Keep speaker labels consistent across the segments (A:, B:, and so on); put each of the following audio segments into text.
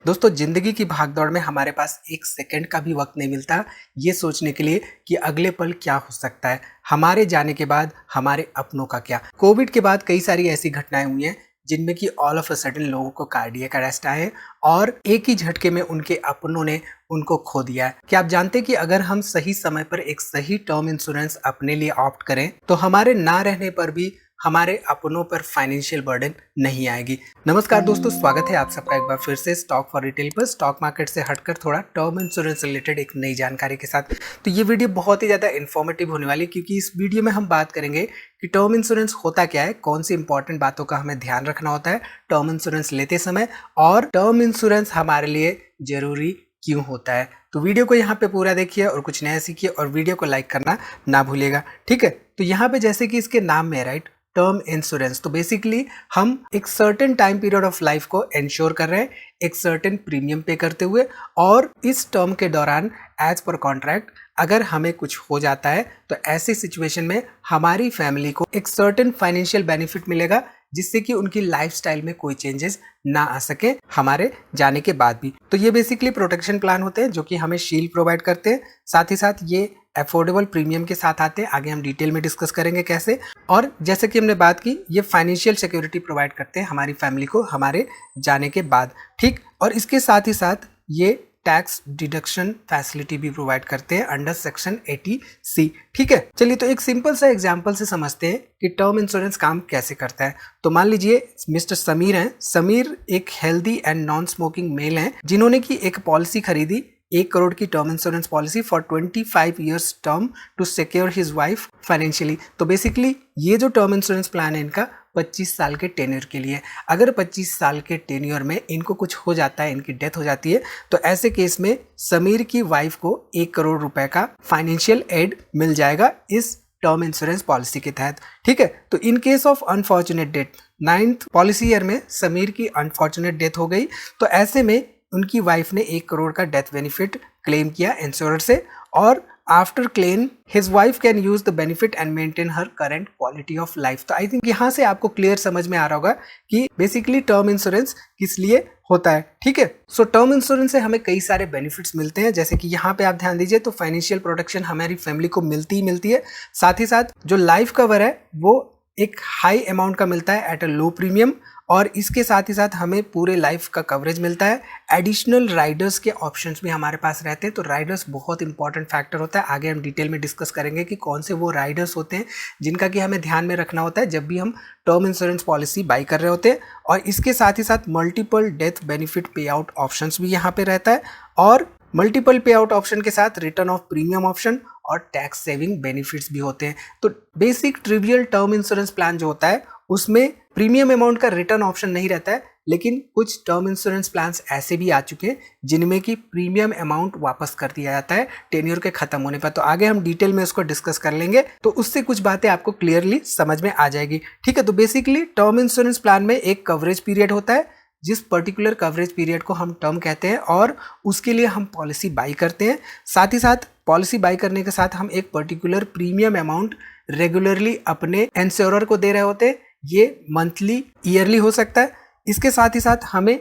A: दोस्तों जिंदगी की भागदौड़ में हमारे पास एक सेकंड का भी वक्त नहीं मिलता ये सोचने के लिए कि अगले पल क्या हो सकता है। हमारे जाने के बाद हमारे अपनों का क्या। कोविड के बाद कई सारी ऐसी घटनाएं हुई हैं जिनमें कि ऑल ऑफ अ सडन लोगों को कार्डियक अरेस्ट आए और एक ही झटके में उनके अपनों ने उनको खो दिया है। क्या आप जानते हैं कि अगर हम सही समय पर एक सही टर्म इंश्योरेंस अपने लिए ऑप्ट करें तो हमारे ना रहने पर भी हमारे अपनों पर फाइनेंशियल बर्डन नहीं आएगी। नमस्कार दोस्तों, स्वागत है आप सबका एक बार फिर से स्टॉक फॉर रिटेल पर स्टॉक मार्केट से हटकर थोड़ा टर्म इंश्योरेंस रिलेटेड एक नई जानकारी के साथ। तो ये वीडियो बहुत ही ज़्यादा इन्फॉर्मेटिव होने वाली है क्योंकि इस वीडियो में हम बात करेंगे कि टर्म इंश्योरेंस होता क्या है, कौन सी इंपॉर्टेंट बातों का हमें ध्यान रखना होता है टर्म इंश्योरेंस लेते समय, और टर्म इंश्योरेंस हमारे लिए जरूरी क्यों होता है। तो वीडियो को यहाँ पे पूरा देखिए और कुछ नया सीखिए और वीडियो को लाइक करना ना भूलिएगा, ठीक है। तो यहाँ पे जैसे कि इसके नाम में राइट टर्म इंश्योरेंस, तो बेसिकली हम एक certain time period of life को इंश्योर कर रहे हैं एक सर्टेन प्रीमियम पे करते हुए, और इस टर्म के दौरान एज पर कॉन्ट्रैक्ट अगर हमें कुछ हो जाता है तो ऐसी सिचुएशन में हमारी फैमिली को एक सर्टेन फाइनेंशियल बेनिफिट मिलेगा जिससे कि उनकी लाइफस्टाइल में कोई चेंजेस ना आ सके हमारे जाने के बाद भी। तो ये बेसिकली प्रोटेक्शन प्लान होते हैं जो कि हमें शील्ड प्रोवाइड करते हैं, साथ ही साथ ये अफोर्डेबल प्रीमियम के साथ आते हैं। आगे हम डिटेल में डिस्कस करेंगे कैसे, और जैसे कि हमने बात की ये फाइनेंशियल सिक्योरिटी प्रोवाइड करते हैं हमारी फैमिली को हमारे जाने के बाद, ठीक। और इसके साथ ही साथ ये टैक्स डिडक्शन फैसिलिटी भी प्रोवाइड करते हैं अंडर सेक्शन 80C, ठीक है। चलिए तो एक सिंपल सा एग्जांपल से समझते हैं कि टर्म इंश्योरेंस काम कैसे करता है। तो मान लीजिए मिस्टर समीर हैं। समीर एक healthy and non smoking male हैं जिन्होंने की एक पॉलिसी खरीदी 1 करोड़ की term insurance policy for 25 years term to secure his wife financially. तो बेसिकली ये जो टर्म इंश्योरेंस प्लान है इनका 25 साल के टेन्योर के लिए। अगर 25 साल के टेन्योर में इनको कुछ हो जाता है, इनकी डेथ हो जाती है, तो ऐसे केस में समीर की वाइफ को 1 करोड़ रुपए का फाइनेंशियल एड मिल जाएगा इस टर्म इंश्योरेंस पॉलिसी के तहत, ठीक है। तो इन case of unfortunate death, 9th policy year में समीर की अनफॉर्चुनेट डेथ हो गई, तो ऐसे में उनकी वाइफ ने 1 करोड़ का डेथ बेनिफिट क्लेम किया इंश्योरर से, और after claim his wife can use the benefit and maintain her current quality of life. तो आई थिंक यहाँ से आपको क्लियर समझ में आ रहा होगा कि बेसिकली टर्म इंश्योरेंस किस लिए होता है, ठीक है। सो टर्म इंश्योरेंस से हमें कई सारे बेनिफिट्स मिलते हैं, जैसे कि यहाँ पे आप ध्यान दीजिए तो फाइनेंशियल प्रोटेक्शन हमारी फैमिली को मिलती ही मिलती है। साथ ही साथ जो लाइफ कवर है वो एक हाई अमाउंट का मिलता है एट अ लो प्रीमियम, और इसके साथ ही साथ हमें पूरे लाइफ का कवरेज मिलता है। एडिशनल राइडर्स के ऑप्शंस भी हमारे पास रहते हैं, तो राइडर्स बहुत इंपॉर्टेंट फैक्टर होता है। आगे हम डिटेल में डिस्कस करेंगे कि कौन से वो राइडर्स होते हैं जिनका कि हमें ध्यान में रखना होता है जब भी हम टर्म इंश्योरेंस पॉलिसी बाई कर रहे होते हैं। और इसके साथ ही साथ मल्टीपल डेथ बेनिफिट पे आउट ऑप्शंस भी यहाँ पे रहता है, और मल्टीपल पे आउट ऑप्शन के साथ रिटर्न ऑफ प्रीमियम ऑप्शन और टैक्स सेविंग बेनिफिट्स भी होते हैं। तो basic trivial term insurance plan जो होता है उसमें प्रीमियम अमाउंट का रिटर्न ऑप्शन नहीं रहता है, लेकिन कुछ टर्म इंश्योरेंस प्लान्स ऐसे भी आ चुके हैं जिनमें कि प्रीमियम अमाउंट वापस कर दिया जाता है टेन्योर के खत्म होने पर। तो आगे हम डिटेल में उसको डिस्कस कर लेंगे, तो उससे कुछ बातें आपको क्लियरली समझ में आ जाएगी, ठीक है। तो बेसिकली टर्म इंश्योरेंस प्लान में एक कवरेज पीरियड होता है, जिस पर्टिकुलर कवरेज पीरियड को हम टर्म कहते हैं, और उसके लिए हम पॉलिसी बाई करते हैं। साथ ही साथ पॉलिसी बाई करने के साथ हम एक पर्टिकुलर प्रीमियम अमाउंट रेगुलरली अपने इंश्योरर को दे रहे होते हैं। ये मंथली, ईयरली हो सकता है। इसके साथ ही साथ हमें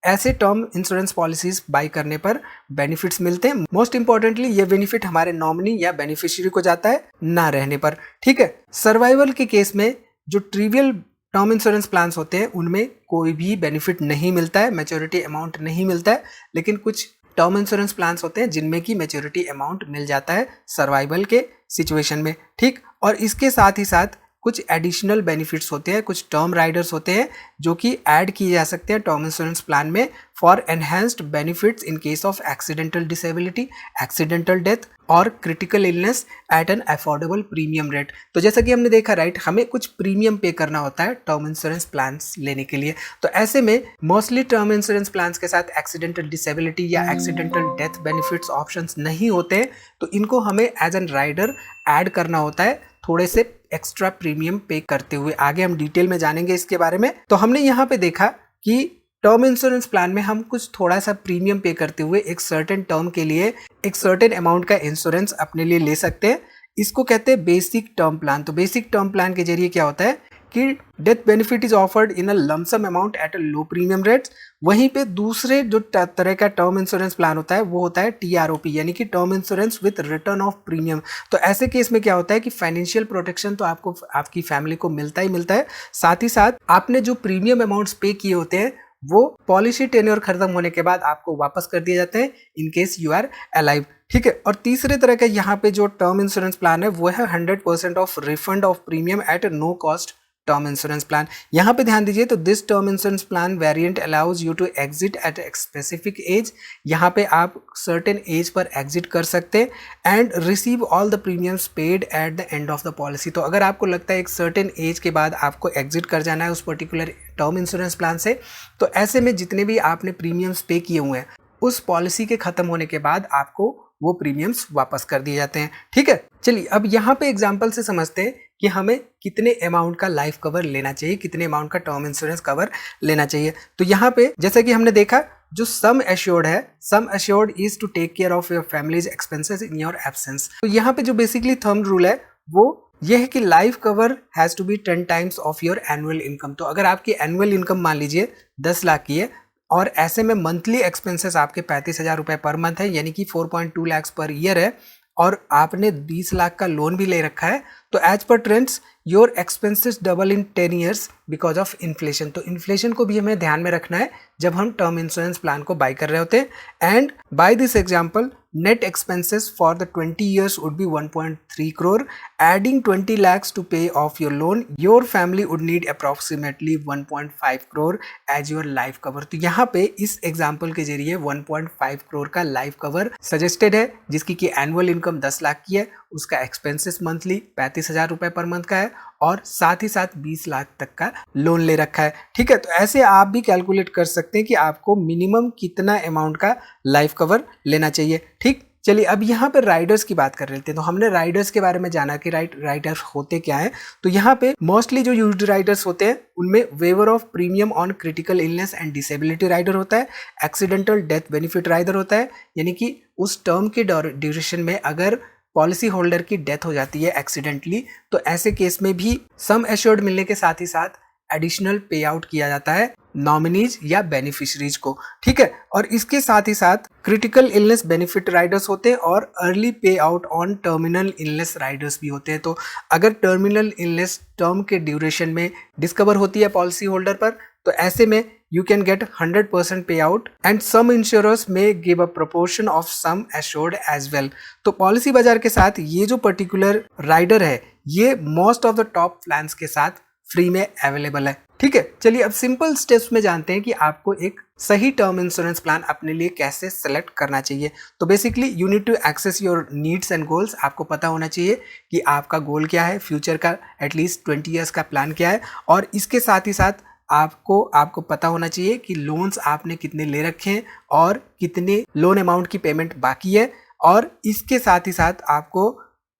A: ऐसे टर्म इंश्योरेंस पॉलिसीज बाई करने पर बेनिफिट्स मिलते हैं। मोस्ट इंपॉर्टेंटली ये बेनिफिट हमारे नॉमिनी या बेनिफिशियरी को जाता है ना रहने पर, ठीक है। सर्वाइवल के केस में जो ट्रिवियल टर्म इंश्योरेंस प्लान्स होते हैं उनमें कोई भी बेनिफिट नहीं मिलता है, मैच्योरिटी अमाउंट नहीं मिलता है, लेकिन कुछ टर्म इंश्योरेंस प्लान्स होते हैं जिनमें कि मैच्योरिटी अमाउंट मिल जाता है सर्वाइवल के सिचुएशन में, ठीक। और इसके साथ ही साथ कुछ एडिशनल बेनिफिट्स होते हैं, कुछ टर्म राइडर्स होते हैं जो कि ऐड किए जा सकते हैं टर्म इंश्योरेंस प्लान में for enhanced benefits in case of accidental disability, accidental death और critical illness at an affordable premium rate. तो जैसा कि हमने देखा राइट, हमें कुछ प्रीमियम पे करना होता है टर्म इंश्योरेंस प्लान्स लेने के लिए। तो ऐसे में मोस्टली टर्म इंश्योरेंस प्लान्स के साथ एक्सीडेंटल डिसेबिलिटी या एक्सीडेंटल डेथ बेनिफिट्स ऑप्शंस नहीं होते हैं, तो इनको हमें एज एन राइडर ऐड करना होता है थोड़े से एक्स्ट्रा प्रीमियम पे करते हुए। आगे हम डिटेल में जानेंगे इसके बारे में। तो हमने यहाँ पे देखा कि टर्म इंश्योरेंस प्लान में हम कुछ थोड़ा सा प्रीमियम पे करते हुए एक सर्टेन टर्म के लिए एक सर्टेन अमाउंट का इंश्योरेंस अपने लिए ले सकते हैं। इसको कहते हैं बेसिक टर्म प्लान। तो बेसिक टर्म प्लान के जरिए क्या होता है कि death benefit is offered in a lump sum amount at a low premium rates. वहीं पे दूसरे जो तरह का टर्म इंश्योरेंस प्लान होता है वो होता है TROP यानी कि term insurance with return of premium. तो ऐसे केस में क्या होता है कि फाइनेंशियल प्रोटेक्शन तो आपको आपकी फैमिली को मिलता ही मिलता है, साथ ही साथ आपने जो प्रीमियम अमाउंट्स पे किए होते हैं वो पॉलिसी टेन्योर खत्म होने के बाद आपको वापस कर दिए जाते हैं in case you are alive. ठीक है, और तीसरे तरह का यहाँ पे जो टर्म इंश्योरेंस प्लान है वो है 100% of refund of premium at no cost term insurance plan. यहाँ पे ध्यान दीजिए, तो this term insurance plan variant allows you to exit at a specific age. यहाँ पे आप सर्टेन एज पर एग्जिट कर सकते हैं and receive all the premiums paid eight the end of the policy. तो अगर आपको लगता है एक सर्टेन एज के बाद आपको एग्जिट कर जाना है उस पर्टिकुलर टर्म इंश्योरेंस प्लान से, तो ऐसे में जितने भी आपने प्रीमियम्स पे किए हुए हैं उस पॉलिसी के खत्म होने के बाद आपको वो प्रीमियम्स वापस कर दिए जाते हैं। ठीक है, चलिए अब यहाँ पे एग्जांपल से समझते हैं कि हमें कितने अमाउंट का लाइफ कवर लेना चाहिए, कितने अमाउंट का टर्म इंश्योरेंस कवर लेना चाहिए। तो यहाँ पे जैसा कि हमने देखा, जो सम एश्योर्ड है, sum assured is to take care of your family's expenses in your absence. तो यहाँ पे जो बेसिकली थंब रूल है वो ये है कि life cover has to be 10 times of your annual income. तो अगर आपकी एनुअल इनकम मान लीजिए 10 लाख की है और ऐसे में मंथली एक्सपेंसेस आपके 35,000 रुपए पर मंथ है यानी कि 4.2 लाख पर ईयर है और आपने 20 लाख का लोन भी ले रखा है, तो as per trends your expenses double in 10 years because of inflation. तो इन्फ्लेशन को भी हमें ध्यान में रखना है जब हम टर्म इंश्योरेंस प्लान को बाय कर रहे होते हैं। And by this example net expenses for the 20 years would be 1.3 crore. Adding 20 lakhs to pay off your loan, your family would need approximately 1.5 crore as your life cover. तो यहाँ पे इस example के जरिए 1.5 करोड़ का लाइफ कवर सजेस्टेड है, जिसकी की एनुअल इनकम 10 लाख की है, उसका एक्सपेंसेस मंथली 35,000 रुपए पर मंथ का है और साथ ही साथ 20 लाख तक का लोन ले रखा है। ठीक है, तो ऐसे आप भी कैलकुलेट कर सकते हैं कि आपको मिनिमम कितना अमाउंट का लाइफ कवर लेना चाहिए। ठीक, चलिए अब यहाँ पे राइडर्स की बात कर रहे थे। तो हमने राइडर्स के बारे में जाना कि राइडर्स होते क्या है। तो यहाँ पे मोस्टली जो यूज्ड राइडर्स होते हैं उनमें waiver of premium on critical illness and disability rider होता है, एक्सीडेंटल डेथ बेनिफिट राइडर होता है, यानी कि उस टर्म के ड्यूरेशन में अगर पॉलिसी होल्डर की डेथ हो जाती है एक्सीडेंटली, तो ऐसे केस में भी सम एश्योर्ड मिलने के साथ ही साथ एडिशनल पे आउट किया जाता है नॉमिनीज या बेनिफिशरीज को। ठीक है, और इसके साथ ही साथ क्रिटिकल इलनेस बेनिफिट राइडर्स होते हैं और अर्ली पे out on terminal illness Riders भी होते हैं। तो अगर टर्मिनल इलनेस टर्म के ड्यूरेशन में डिस्कवर होती है पॉलिसी होल्डर पर, तो ऐसे में you can get 100% payout and some insurers may give a proportion of sum assured as well। तो पॉलिसी बाजार के साथ ये जो पर्टिकुलर राइडर है ये most of the top plans के साथ फ्री में अवेलेबल है। ठीक है, चलिए अब सिंपल स्टेप्स में जानते हैं कि आपको एक सही टर्म इंश्योरेंस प्लान अपने लिए कैसे सेलेक्ट करना चाहिए। तो basically you need to assess your needs and goals. आपको पता होना चाहिए कि आपका गोल क्या है, फ्यूचर का एटलीस्ट 20 ईयर्स का प्लान क्या है, और इसके साथ ही साथ आपको पता होना चाहिए कि लोन्स आपने कितने ले रखे हैं और कितने लोन अमाउंट की पेमेंट बाकी है, और इसके साथ ही साथ आपको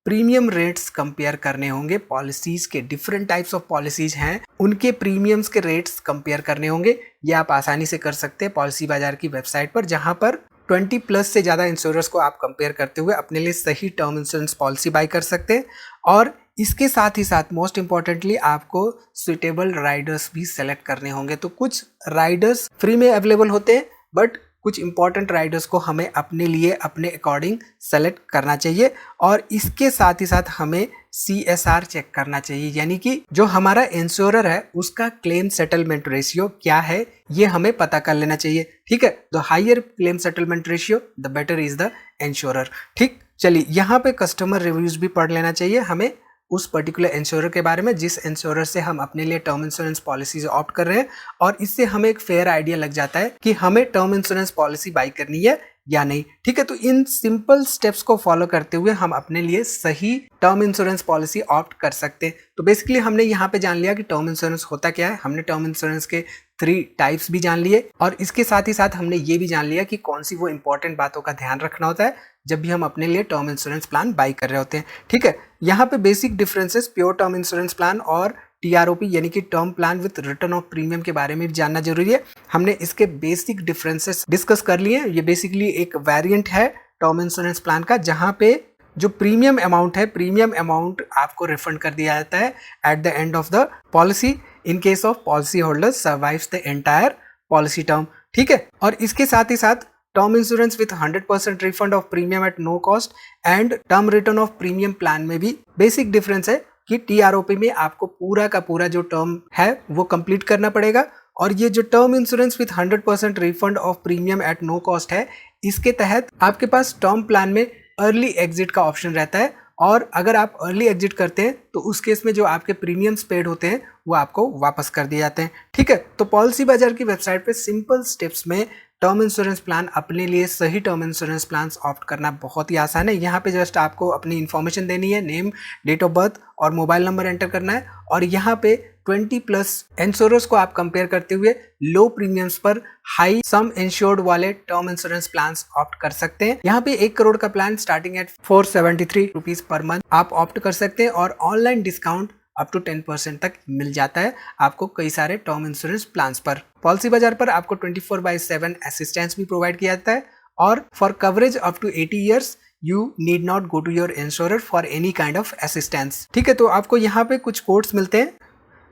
A: प्रीमियम रेट्स कंपेयर करने होंगे। पॉलिसीज के डिफरेंट टाइप्स ऑफ पॉलिसीज हैं, उनके प्रीमियम्स के रेट्स कंपेयर करने होंगे। ये आप आसानी से कर सकते हैं पॉलिसी बाजार की वेबसाइट पर, जहां पर 20+ से ज़्यादा इंश्योरर्स को आप कंपेयर करते हुए अपने लिए सही टर्म इंश्योरेंस पॉलिसी बाय कर सकते हैं। और इसके साथ ही साथ मोस्ट इंपॉर्टेंटली आपको सुइटेबल राइडर्स भी सेलेक्ट करने होंगे। तो कुछ राइडर्स फ्री में अवेलेबल होते हैं, बट कुछ इंपॉर्टेंट राइडर्स को हमें अपने लिए अपने अकॉर्डिंग सेलेक्ट करना चाहिए। और इसके साथ ही साथ हमें CSR चेक करना चाहिए, यानी कि जो हमारा इंश्योरर है उसका क्लेम सेटलमेंट रेशियो क्या है, ये हमें पता कर लेना चाहिए। ठीक है, the higher claim settlement ratio the better is the insurer. ठीक, चलिए यहाँ पे कस्टमर रिव्यूज भी पढ़ लेना चाहिए हमें उस पर्टिकुलर इंश्योरर के बारे में जिस इंश्योरर से हम अपने लिए टर्म इंश्योरेंस पॉलिसी ऑप्ट कर रहे हैं, और इससे हमें एक फेयर आइडिया लग जाता है कि हमें टर्म इंश्योरेंस पॉलिसी बाय करनी है या नहीं। ठीक है, तो इन सिंपल स्टेप्स को फॉलो करते हुए हम अपने लिए सही टर्म इंश्योरेंस पॉलिसी ऑप्ट कर सकते हैं। तो बेसिकली हमने यहाँ पे जान लिया कि टर्म इंश्योरेंस होता क्या है, हमने टर्म इंश्योरेंस के 3 टाइप्स भी जान लिए, और इसके साथ ही साथ हमने ये भी जान लिया कि कौन सी वो इंपॉर्टेंट बातों का ध्यान रखना होता है जब भी हम अपने लिए टर्म इंश्योरेंस प्लान बाय कर रहे होते हैं। ठीक है, यहाँ पे basic differences pure term insurance plan और TROP यानी कि term plan with return of premium के बारे में भी जानना जरूरी है। हमने इसके बेसिक डिफरेंसेस डिस्कस कर लिए। ये बेसिकली एक वेरिएंट है टर्म इंश्योरेंस प्लान का, जहाँ पे जो प्रीमियम अमाउंट है, प्रीमियम अमाउंट आपको रिफंड कर दिया जाता है at the end of the policy in case of policy holder survives the entire policy term. ठीक है, और इसके साथ ही साथ term insurance with 100% refund of premium at no cost and term return of premium plan में भी basic difference है कि TROP में आपको पूरा का पूरा जो टर्म है वो कंप्लीट करना पड़ेगा, और ये जो term insurance with 100% refund of premium at no cost है, इसके तहत आपके पास टर्म प्लान में अर्ली एग्जिट का ऑप्शन रहता है, और अगर आप अर्ली एग्जिट करते हैं तो उस केस में जो आपके प्रीमियम्स पेड होते हैं वो आपको वापस कर दिए जाते हैं। ठीक है, तो पॉलिसी बाजार की वेबसाइट पे सिंपल स्टेप्स में टर्म इंश्योरेंस प्लान, अपने लिए सही टर्म इंश्योरेंस प्लान ऑप्ट करना बहुत ही आसान है। यहाँ पे जस्ट आपको अपनी इन्फॉर्मेशन देनी है, नेम, डेट ऑफ बर्थ और मोबाइल नंबर एंटर करना है, और यहाँ पे 20+ इंश्योरर्स को आप कंपेयर करते हुए लो प्रीमियम्स पर हाई सम इंश्योर्ड वाले टर्म इंश्योरेंस प्लान ऑप्ट कर सकते हैं। यहाँ पे 1 करोड़ का plan starting at 473 rupees per month आप ऑप्ट कर सकते हैं, और ऑनलाइन डिस्काउंट अप टू 10% तक मिल जाता है आपको कई सारे टर्म इंश्योरेंस प्लान्स पर। पॉलिसी बाजार पर आपको 24/7 असिस्टेंस भी प्रोवाइड किया जाता है, और for coverage up to 80 years you need not go to your insurer for any kind of assistance. ठीक है, तो आपको यहाँ पे कुछ कोड्स मिलते हैं,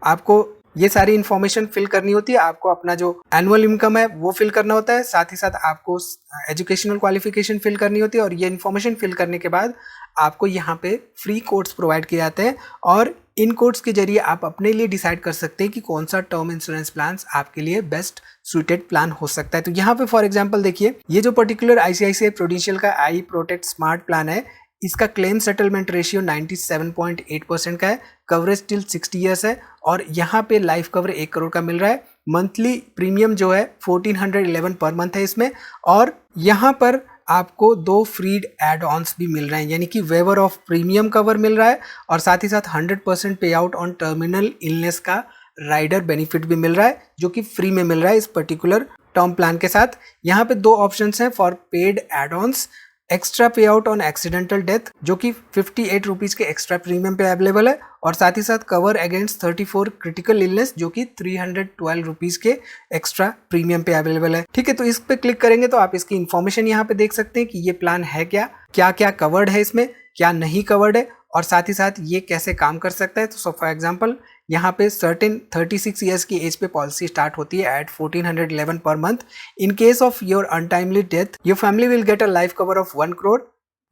A: आपको ये सारी इन्फॉर्मेशन फिल करनी होती है, आपको अपना जो एनुअल इनकम है वो फिल करना होता है, साथ ही साथ आपको एजुकेशनल क्वालिफिकेशन फिल करनी होती है, और ये इन्फॉर्मेशन फिल करने के बाद आपको यहाँ पे फ्री कोड्स प्रोवाइड किए जाते हैं, और इन कोड्स के जरिए आप अपने लिए डिसाइड कर सकते हैं कि कौन सा टर्म इंश्योरेंस प्लान आपके लिए बेस्ट सुटेड प्लान हो सकता है। तो यहाँ पे फॉर एग्जांपल देखिए, ये जो पर्टिकुलर ICICI प्रूडेंशियल का आई प्रोटेक्ट स्मार्ट प्लान है, इसका क्लेम सेटलमेंट रेशियो 97.8% का है, कवरेज टिल 60 ईयर्स है, और यहाँ पे लाइफ कवर 1 करोड़ का मिल रहा है। मंथली प्रीमियम जो है 1411 पर मंथ है इसमें, और यहाँ पर आपको 2 फ्रीड एड ऑन्स भी मिल रहे हैं, यानी कि वेवर ऑफ प्रीमियम कवर मिल रहा है, और साथ ही साथ 100% पे आउट ऑन टर्मिनल इलनेस का राइडर बेनिफिट भी मिल रहा है, जो कि फ्री में मिल रहा है इस पर्टिकुलर टर्म प्लान के साथ। यहाँ पे 2 ऑप्शंस हैं for paid add ons, extra pay out on accidental death जो कि 58 रुपीज के एक्स्ट्रा प्रीमियम पे अवेलेबल है, और साथ ही साथ कवर अगेंस्ट 34 क्रिटिकल इलनेस जो कि 312 रुपीज के एक्स्ट्रा प्रीमियम पे अवेलेबल है। ठीक है, तो इस पे क्लिक करेंगे तो आप इसकी इन्फॉर्मेशन यहाँ पे देख सकते हैं कि ये प्लान है क्या क्या कवर्ड है इसमें, क्या नहीं कवर्ड है, और साथ ही साथ ये कैसे काम कर सकता है। तो फॉर एग्जाम्पल यहाँ पे सर्टेन 36 ईयर्स की एज पे पॉलिसी स्टार्ट होती है at 1411 per month. In case of your untimely death your family will get a life cover of 1 crore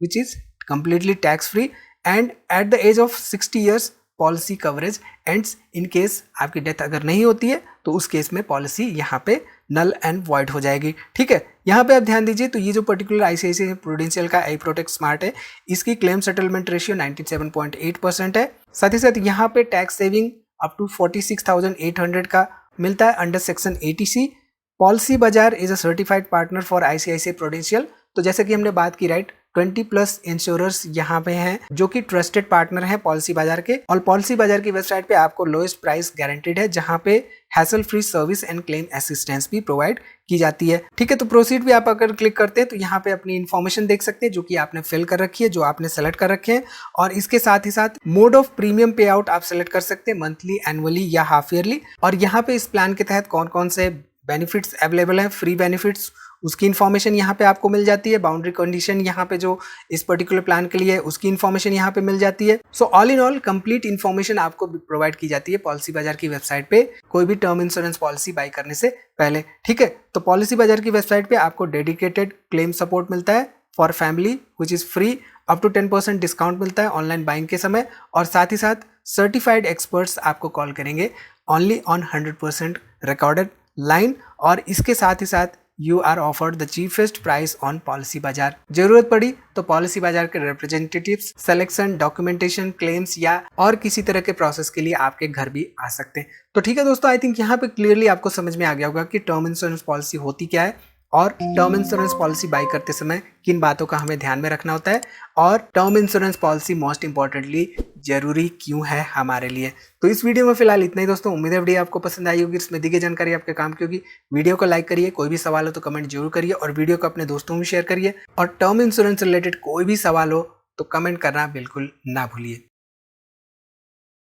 A: which is completely tax free, and at the age of 60 years policy coverage ends. In case आपकी death अगर नहीं होती है तो उस case में policy यहाँ पे नल एंड वॉइड हो जाएगी। ठीक है, यहाँ पे आप ध्यान दीजिए, तो ये जो पर्टिकुलर ICICI प्रूडेंशियल का आई प्रोटेक्ट स्मार्ट है, इसकी क्लेम सेटलमेंट रेशियो 97.8% है। साथ ही साथ यहाँ पे टैक्स सेविंग अप टू 46,800 का मिलता है अंडर सेक्शन 80C। पॉलिसी बाजार is a certified partner for ICICI prudential. तो जैसे कि हमने बात की, राइट, 20+ इंश्योरर्स यहाँ पे हैं जो कि ट्रस्टेड पार्टनर हैं पॉलिसी बाजार के, और पॉलिसी बाजार की वेबसाइट पे आपको लोएस्ट प्राइस गारंटेड है, जहाँ पे hassle free service and claim assistance भी प्रोवाइड की जाती है। ठीक है, तो प्रोसीड भी आप अगर क्लिक करते हैं तो यहाँ पे अपनी इन्फॉर्मेशन देख सकते हैं जो कि आपने फिल कर रखी है, जो आपने सेलेक्ट कर रखे हैं, और इसके साथ ही साथ मोड ऑफ प्रीमियम पे आउट आप सेलेक्ट कर सकते हैं, मंथली, एनुअली या हाफ ईयरली, और यहाँ पे इस प्लान के तहत कौन कौन से बेनिफिट्स अवेलेबल हैं, फ्री बेनिफिट्स, उसकी इन्फॉर्मेशन यहाँ पे आपको मिल जाती है। बाउंड्री कंडीशन यहाँ पे जो इस पर्टिकुलर प्लान के लिए है उसकी इन्फॉर्मेशन यहाँ पे मिल जाती है। So all in all complete information आपको प्रोवाइड की जाती है पॉलिसी बाजार की वेबसाइट पे कोई भी टर्म इंश्योरेंस पॉलिसी बाय करने से पहले। ठीक है, तो पॉलिसी बाजार की वेबसाइट पे आपको डेडिकेटेड क्लेम सपोर्ट मिलता है for family which is free, up to 10% discount मिलता है ऑनलाइन बाइंग के समय, और साथ ही साथ सर्टिफाइड एक्सपर्ट्स आपको कॉल करेंगे ऑनली ऑन 100% रिकॉर्डेड लाइन, और इसके साथ ही साथ you are offered the cheapest price on Policybazaar. जरूरत पड़ी तो पॉलिसी बाजार के रिप्रेजेंटेटिव्स सिलेक्शन, डॉक्यूमेंटेशन, क्लेम्स या और किसी तरह के प्रोसेस के लिए आपके घर भी आ सकते हैं। तो ठीक है दोस्तों, आई थिंक यहाँ पे क्लियरली आपको समझ में आ गया होगा कि टर्म इंश्योरेंस पॉलिसी होती क्या है, और टर्म इंश्योरेंस पॉलिसी बाय करते समय किन बातों का हमें ध्यान में रखना होता है, और term insurance policy most importantly जरूरी क्यों है हमारे लिए। तो इस वीडियो में फिलहाल इतना ही दोस्तों। उम्मीद है वीडियो आपको पसंद आई होगी, इसमें दी गई जानकारी आपके काम की होगी। वीडियो को लाइक करिए, कोई भी सवाल हो तो कमेंट जरूर करिए, और वीडियो को अपने दोस्तों में शेयर करिए, और टर्म इंश्योरेंस रिलेटेड कोई भी सवाल हो तो कमेंट करना बिल्कुल ना भूलिए।